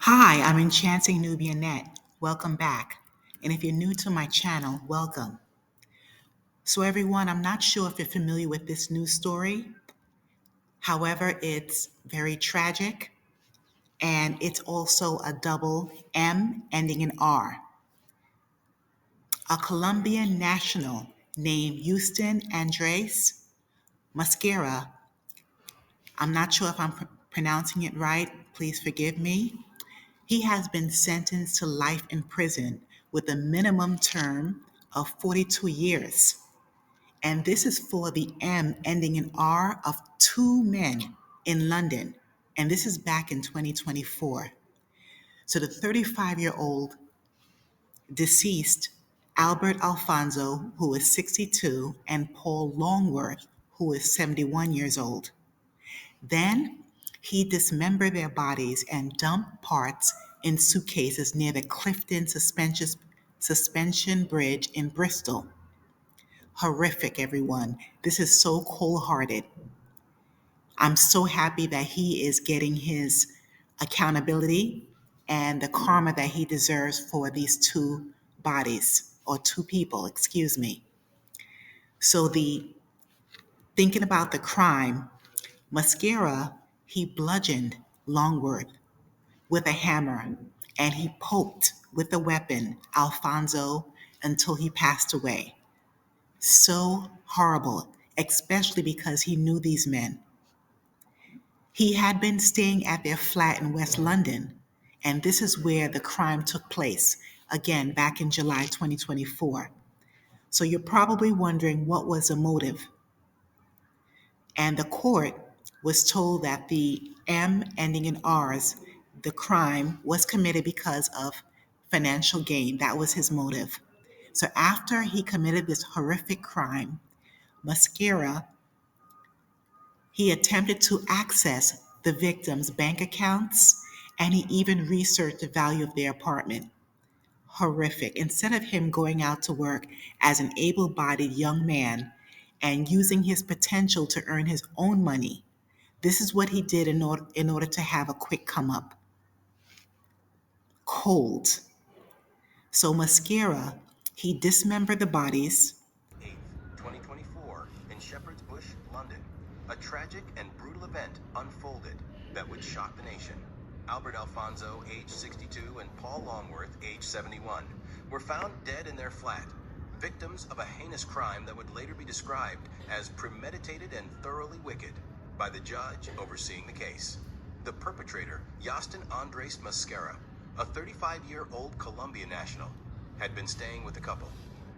Hi, I'm Enchanting Nubianette. Welcome back. And if you're new to my channel, welcome. So, everyone, I'm not sure if you're familiar with this news story. However, it's very tragic and it's also a double M ending in R. A Colombian national named Houston Andres Mascara, I'm not sure if I'm pronouncing it right, please forgive me. He has been sentenced to life in prison with a minimum term of 42 years. And this is for the M ending in R of two men in London. And this is back in 2024. So the 35-year-old deceased Albert Alfonso, who is 62, and Paul Longworth, who is 71 years old. Then he dismembered their bodies and dumped parts in suitcases near the Clifton Suspension Bridge in Bristol. Horrific, everyone. This is so cold hearted. I'm so happy that he is getting his accountability and the karma that he deserves for these two bodies, or two people, excuse me. So, the thinking about the crime, Mascara, he bludgeoned Longworth with a hammer and he poked with the weapon Alfonso until he passed away. So horrible, especially because he knew these men. He had been staying at their flat in West London, and this is where the crime took place, again back in July 2024. So you're probably wondering what was the motive. And the court was told that the M ending in R's, the crime was committed because of financial gain. That was his motive. So after he committed this horrific crime, Mascara, he attempted to access the victims' bank accounts and he even researched the value of their apartment. Horrific. Instead of him going out to work as an able bodied young man and using his potential to earn his own money, this is what he did in order to have a quick come up. Cold. So Mascara, he dismembered the bodies. 8th, 2024, in Shepherd's Bush, London, a tragic and brutal event unfolded that would shock the nation. Albert Alfonso, age 62, and Paul Longworth, age 71, were found dead in their flat, victims of a heinous crime that would later be described as premeditated and thoroughly wicked by the judge overseeing the case. The perpetrator, Yastin Andres Mascara, a 35-year-old Colombian national, had been staying with the couple.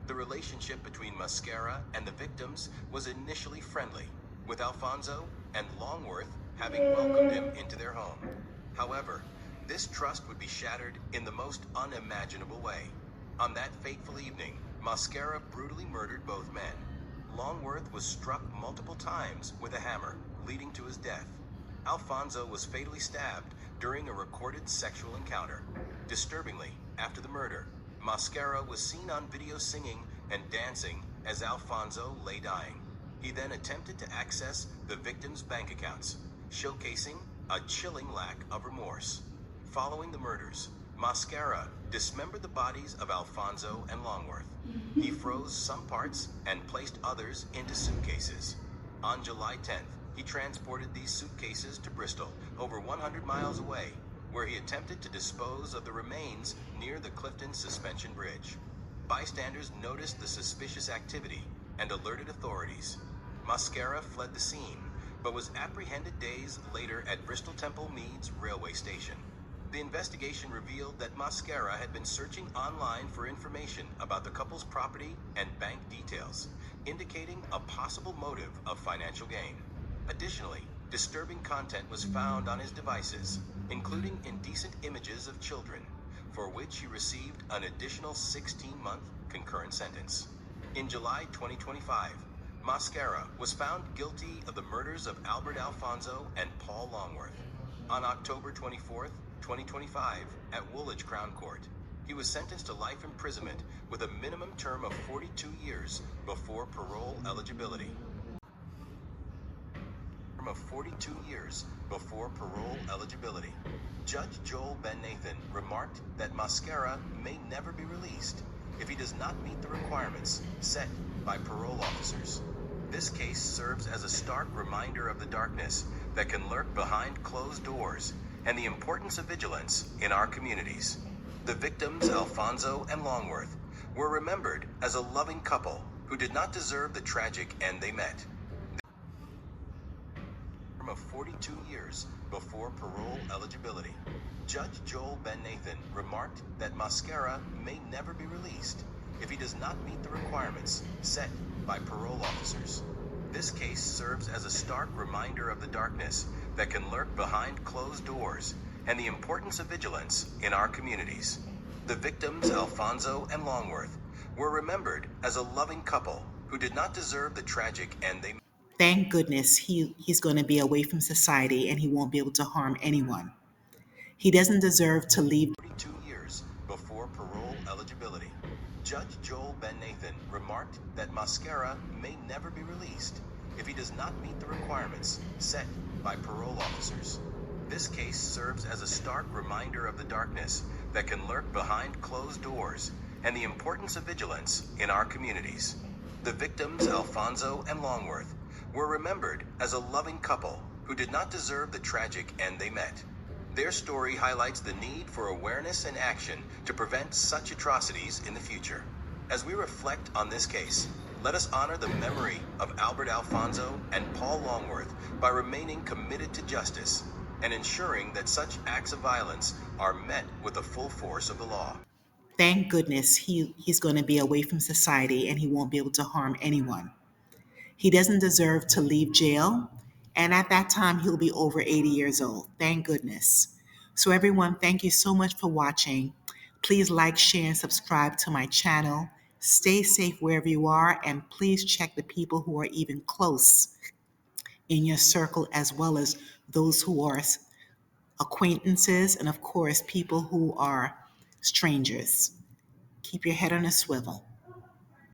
The relationship between Mascara and the victims was initially friendly, with Alfonso and Longworth having welcomed him into their home. However, this trust would be shattered in the most unimaginable way. On that fateful evening, Mascara brutally murdered both men. Longworth was struck multiple times with a hammer, leading to his death. Alfonso was fatally stabbed during a recorded sexual encounter. Disturbingly, after the murder, Mascara was seen on video singing and dancing as Alfonso lay dying. He then attempted to access the victims' bank accounts, showcasing a chilling lack of remorse. Following the murders, Mascara dismembered the bodies of Alfonso and Longworth. He froze some parts and placed others into suitcases. On July 10th, he transported these suitcases to Bristol, over 100 miles away, where he attempted to dispose of the remains near the Clifton Suspension Bridge. Bystanders noticed the suspicious activity and alerted authorities. Mascara fled the scene, but was apprehended days later at Bristol Temple Meads railway station. The investigation revealed that Mascara had been searching online for information about the couple's property and bank details, indicating a possible motive of financial gain. Additionally, disturbing content was found on his devices, including indecent images of children, for which he received an additional 16-month concurrent sentence. In July 2025, Mascara was found guilty of the murders of Albert Alfonso and Paul Longworth. On October 24th, 2025, at Woolwich Crown Court, he was sentenced to life imprisonment with a minimum term of 42 years before parole eligibility. Of 42 years before parole eligibility. Judge Joel Ben Nathan remarked that mascara may never be released if he does not meet the requirements set by parole officers. This case serves as a stark reminder of the darkness that can lurk behind closed doors and the importance of vigilance in our communities. The victims, Alfonso and Longworth, were remembered as a loving couple who did not deserve the tragic end they met. Of 42 years before parole eligibility. Judge Joel Ben Nathan remarked that mascara may never be released if he does not meet the requirements set by parole officers. This case serves as a stark reminder of the darkness that can lurk behind closed doors and the importance of vigilance in our communities. The victims, Alfonso and Longworth, were remembered as a loving couple who did not deserve the tragic end they met. Thank goodness he's going to be away from society and he won't be able to harm anyone. He doesn't deserve to leave. 42 years before parole eligibility. Judge Joel Ben Nathan remarked that mascara may never be released if he does not meet the requirements set by parole officers. This case serves as a stark reminder of the darkness that can lurk behind closed doors and the importance of vigilance in our communities. The victims, Alfonso and Longworth, were remembered as a loving couple who did not deserve the tragic end they met. Their story highlights the need for awareness and action to prevent such atrocities in the future. As we reflect on this case, let us honor the memory of Albert Alfonso and Paul Longworth by remaining committed to justice and ensuring that such acts of violence are met with the full force of the law. Thank goodness he's going to be away from society and he won't be able to harm anyone. He doesn't deserve to leave jail, and at that time, he'll be over 80 years old. Thank goodness. So, everyone, thank you so much for watching. Please like, share, and subscribe to my channel. Stay safe wherever you are, and please check the people who are even close in your circle, as well as those who are acquaintances, and of course, people who are strangers. Keep your head on a swivel.